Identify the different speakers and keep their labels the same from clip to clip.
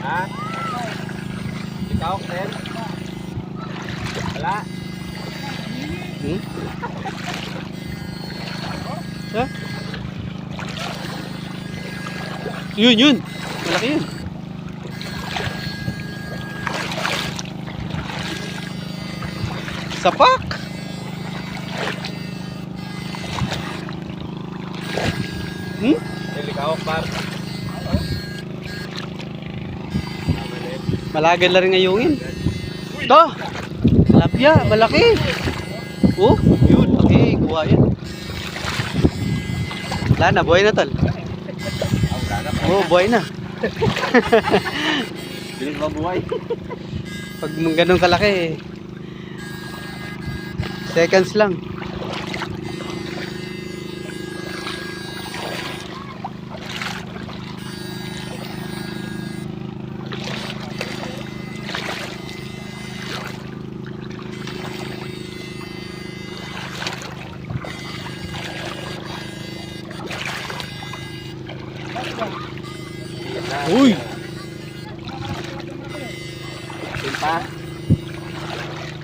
Speaker 1: Ha? Ikaw, Ken? Wala?
Speaker 2: Hmm? Ha? Yun. Malaki yun. Sapak! Hmm?
Speaker 1: Ikaw, par.
Speaker 2: Malagan na rin ngayongin. Ito! Tilapia, malaki. Oh, yun, laki. Kuha yan. Wala na, buhay na tol. Oh, buhay na.
Speaker 1: Bilis mabuhay.
Speaker 2: Pag ganun kalaki, seconds lang. Uy!
Speaker 1: Timpa.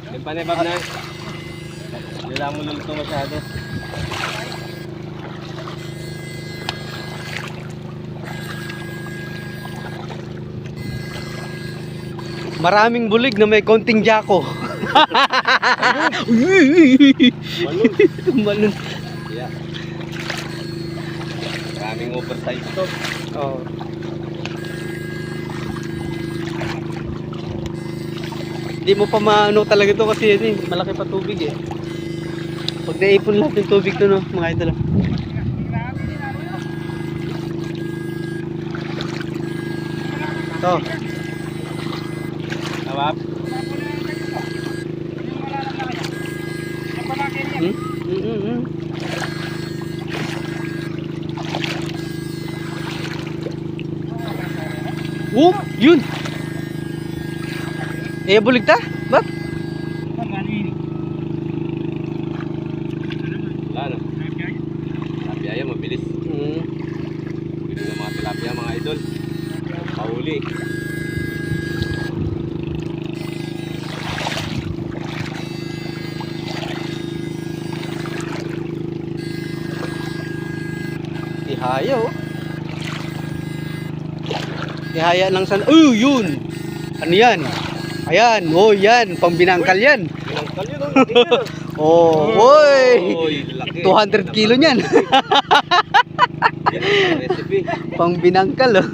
Speaker 1: Timpa na bag na. Hindi lang mo luluto masyado.
Speaker 2: Maraming bulig na may konting jako.
Speaker 1: Malun.
Speaker 2: Malun.
Speaker 1: Yeah. Maraming oversize to.
Speaker 2: Oh. Hindi mo pa maano talaga ito kasi malaki pa tubig eh. Pag naipon lahat yung tubig to no, mga idol. Ito.
Speaker 1: Tawap.
Speaker 2: Oh, yun. Eh, bulig ta? Bak?
Speaker 1: Wala na. Tilapia yan, mabilis. Bilis ng mga tilapia, mga idol. Pahuli.
Speaker 2: Ihaya oh. Ihaya ng san. Yun. Ano yan? Ayan, oh yan, pambinangkal yan.
Speaker 1: Binangkal yun, laki.
Speaker 2: Oh, oy.
Speaker 1: Laki.
Speaker 2: 200 kilo niyan.
Speaker 1: Yan ang recipe.
Speaker 2: Pambinangkal oh.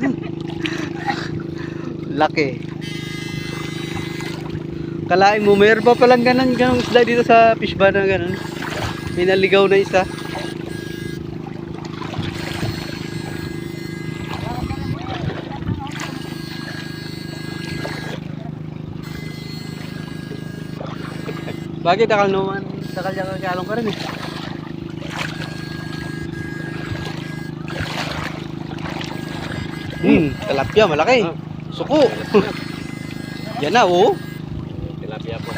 Speaker 2: Laki. Kalain mo, mayroon pa palang ganang isda dito sa fish bar na ganun. May naligaw na isa. Bakit akal naman? Kalong ka rin eh. Tilapia malaki. Suko. Yan na oh.
Speaker 1: Tilapia po.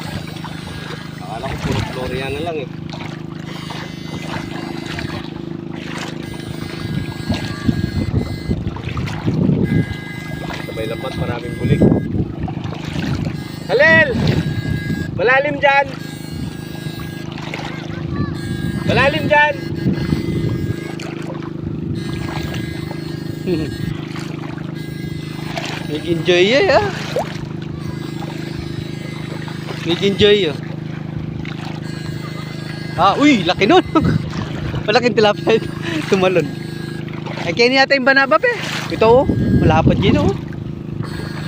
Speaker 1: Akala ko puro Floria na lang eh. Sabay lapat, maraming bulig. Halil! Malalim dyan! Malalim dyan!
Speaker 2: Nag-enjoy ya. Nag-enjoy ya. Uy, laki nun. Malaking tilapia. Tumalon. Ay, kaya niya yung bana ba pe? Ito oh, malapad yun oh.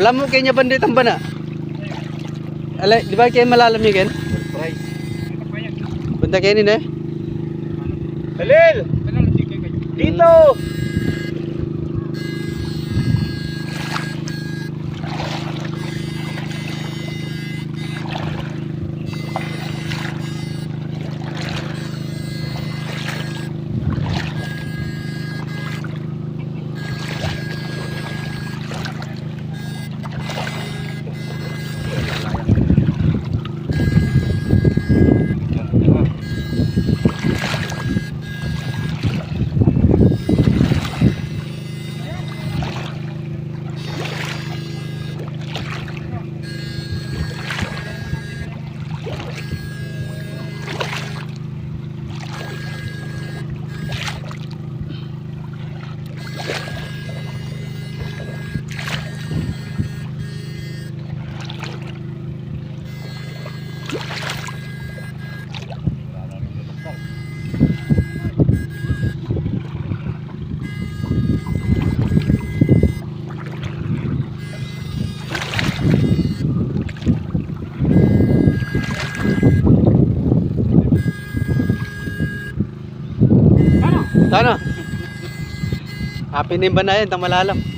Speaker 2: Wala mo kaya niya bandit ang bana. Alay, di ba kaya malalam yun ken?
Speaker 1: Surprise.
Speaker 2: Banda kaya nila eh.
Speaker 1: Halil! Dito!
Speaker 2: Ano? Happy na yung bana yan, tamalalam.